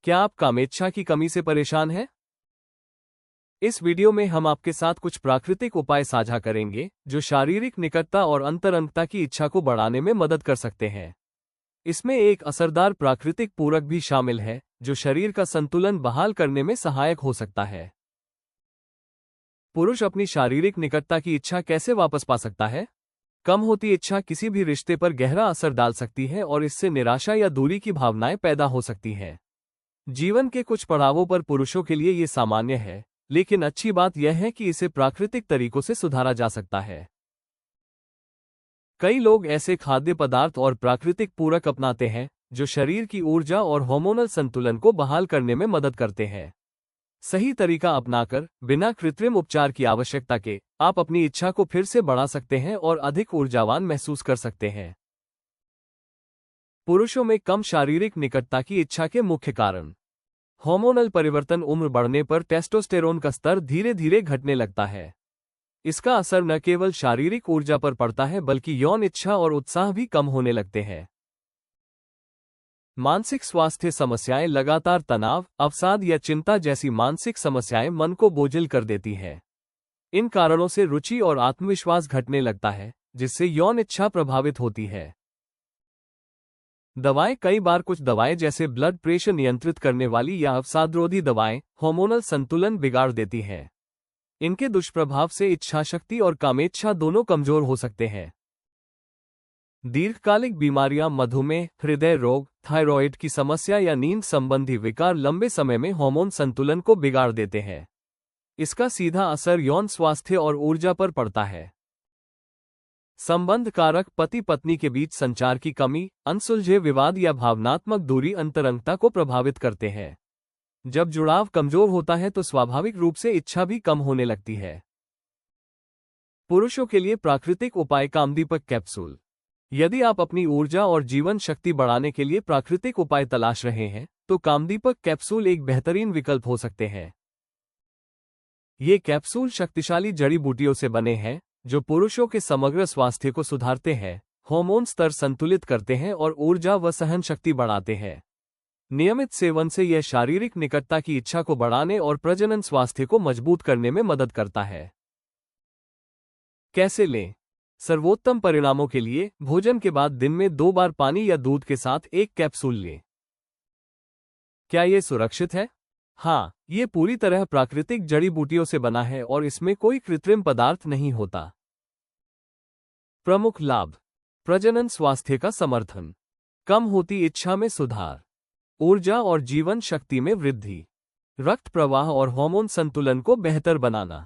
क्या आप कामेच्छा की कमी से परेशान हैं? इस वीडियो में हम आपके साथ कुछ प्राकृतिक उपाय साझा करेंगे जो शारीरिक निकटता और अंतरंगता की इच्छा को बढ़ाने में मदद कर सकते हैं। इसमें एक असरदार प्राकृतिक पूरक भी शामिल है जो शरीर का संतुलन बहाल करने में सहायक हो सकता है। पुरुष अपनी शारीरिक निकटता की इच्छा कैसे वापस पा सकता है? कम होती इच्छा किसी भी रिश्ते पर गहरा असर डाल सकती है और इससे निराशा या दूरी की भावनाएं पैदा हो सकती हैं। जीवन के कुछ पड़ावों पर पुरुषों के लिए ये सामान्य है, लेकिन अच्छी बात यह है कि इसे प्राकृतिक तरीकों से सुधारा जा सकता है। कई लोग ऐसे खाद्य पदार्थ और प्राकृतिक पूरक अपनाते हैं जो शरीर की ऊर्जा और हार्मोनल संतुलन को बहाल करने में मदद करते हैं। सही तरीका अपनाकर बिना कृत्रिम उपचार की आवश्यकता के आप अपनी इच्छा को फिर से बढ़ा सकते हैं और अधिक ऊर्जावान महसूस कर सकते हैं। पुरुषों में कम शारीरिक निकटता की इच्छा के मुख्य कारण। हार्मोनल परिवर्तन। उम्र बढ़ने पर टेस्टोस्टेरोन का स्तर धीरे धीरे घटने लगता है। इसका असर न केवल शारीरिक ऊर्जा पर पड़ता है बल्कि यौन इच्छा और उत्साह भी कम होने लगते हैं। मानसिक स्वास्थ्य समस्याएं। लगातार तनाव, अवसाद या चिंता जैसी मानसिक समस्याएं मन को बोझिल कर देती हैं। इन कारणों से रुचि और आत्मविश्वास घटने लगता है, जिससे यौन इच्छा प्रभावित होती है। दवाएं। कई बार कुछ दवाएं जैसे ब्लड प्रेशर नियंत्रित करने वाली या अवसादरोधी दवाएं हार्मोनल संतुलन बिगाड़ देती हैं। इनके दुष्प्रभाव से इच्छाशक्ति और कामेच्छा दोनों कमजोर हो सकते हैं। दीर्घकालिक बीमारियां। मधुमेह, हृदय रोग, थायराइड की समस्या या नींद संबंधी विकार लंबे समय में हार्मोन संतुलन को बिगाड़ देते हैं। इसका सीधा असर यौन स्वास्थ्य और ऊर्जा पर पड़ता है। संबंध कारक। पति पत्नी के बीच संचार की कमी, अनसुलझे विवाद या भावनात्मक दूरी अंतरंगता को प्रभावित करते हैं। जब जुड़ाव कमजोर होता है तो स्वाभाविक रूप से इच्छा भी कम होने लगती है। पुरुषों के लिए प्राकृतिक उपाय। कामदीपक कैप्सूल। यदि आप अपनी ऊर्जा और जीवन शक्ति बढ़ाने के लिए प्राकृतिक उपाय तलाश रहे हैं तो कामदीपक कैप्सूल एक बेहतरीन विकल्प हो सकते हैं। ये कैप्सूल शक्तिशाली जड़ी बूटियों से बने हैं जो पुरुषों के समग्र स्वास्थ्य को सुधारते हैं, हार्मोन स्तर संतुलित करते हैं और ऊर्जा व सहन शक्ति बढ़ाते हैं। नियमित सेवन से यह शारीरिक निकटता की इच्छा को बढ़ाने और प्रजनन स्वास्थ्य को मजबूत करने में मदद करता है। कैसे लें? सर्वोत्तम परिणामों के लिए भोजन के बाद दिन में 2 बार पानी या दूध के साथ एक कैप्सूल लें। क्या यह सुरक्षित है? हाँ, ये पूरी तरह प्राकृतिक जड़ी बूटियों से बना है और इसमें कोई कृत्रिम पदार्थ नहीं होता। प्रमुख लाभ। प्रजनन स्वास्थ्य का समर्थन, कम होती इच्छा में सुधार, ऊर्जा और जीवन शक्ति में वृद्धि, रक्त प्रवाह और हार्मोन संतुलन को बेहतर बनाना।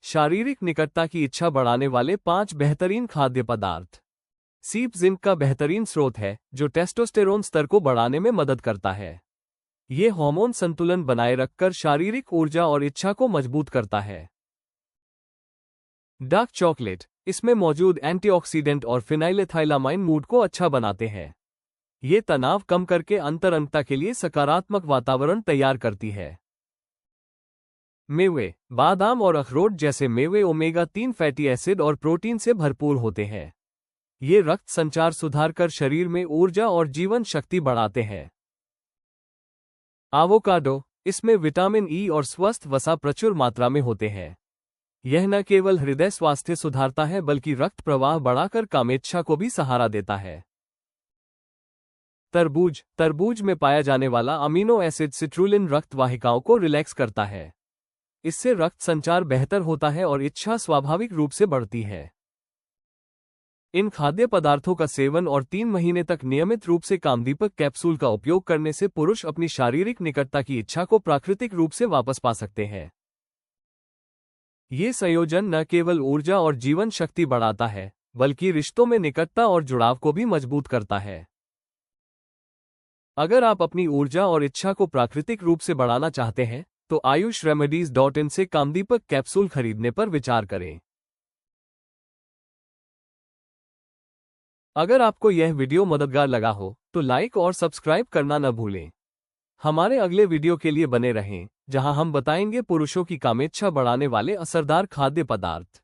शारीरिक निकटता की इच्छा बढ़ाने वाले 5 बेहतरीन खाद्य पदार्थ। सीप जिंक का बेहतरीन स्रोत है जो टेस्टोस्टेरोन स्तर को बढ़ाने में मदद करता है। ये हार्मोन संतुलन बनाए रखकर शारीरिक ऊर्जा और इच्छा को मजबूत करता है। Dark chocolate. इसमें मौजूद एंटीऑक्सीडेंट और फिनाइलेथाइलामाइन मूड को अच्छा बनाते हैं। ये तनाव कम करके अंतरंगता के लिए सकारात्मक वातावरण तैयार करती है। मेवे। बादाम और अखरोट जैसे मेवे ओमेगा 3 फैटी एसिड और प्रोटीन से भरपूर होते हैं। ये रक्त संचार सुधार कर शरीर में ऊर्जा और जीवन शक्ति बढ़ाते हैं। एवोकाडो। इसमें विटामिन ई और स्वस्थ वसा प्रचुर मात्रा में होते हैं। यह न केवल हृदय स्वास्थ्य सुधारता है बल्कि रक्त प्रवाह बढ़ाकर कामेच्छा को भी सहारा देता है। तरबूज। तरबूज में पाया जाने वाला अमीनो एसिड सिट्रुलिन रक्त वाहिकाओं को रिलैक्स करता है। इससे रक्त संचार बेहतर होता है और इच्छा स्वाभाविक रूप से बढ़ती है। इन खाद्य पदार्थों का सेवन और 3 महीने तक नियमित रूप से कामदीपक कैप्सूल का उपयोग करने से पुरुष अपनी शारीरिक निकटता की इच्छा को प्राकृतिक रूप से वापस पा सकते हैं। ये संयोजन न केवल ऊर्जा और जीवन शक्ति बढ़ाता है बल्कि रिश्तों में निकटता और जुड़ाव को भी मजबूत करता है। अगर आप अपनी ऊर्जा और इच्छा को प्राकृतिक रूप से बढ़ाना चाहते हैं तो ayushRemedies.in से कामदीपक कैप्सूल खरीदने पर विचार करें। अगर आपको यह वीडियो मददगार लगा हो तो लाइक और सब्सक्राइब करना न भूलें। हमारे अगले वीडियो के लिए बने रहें, जहां हम बताएंगे पुरुषों की कामेच्छा बढ़ाने वाले असरदार खाद्य पदार्थ।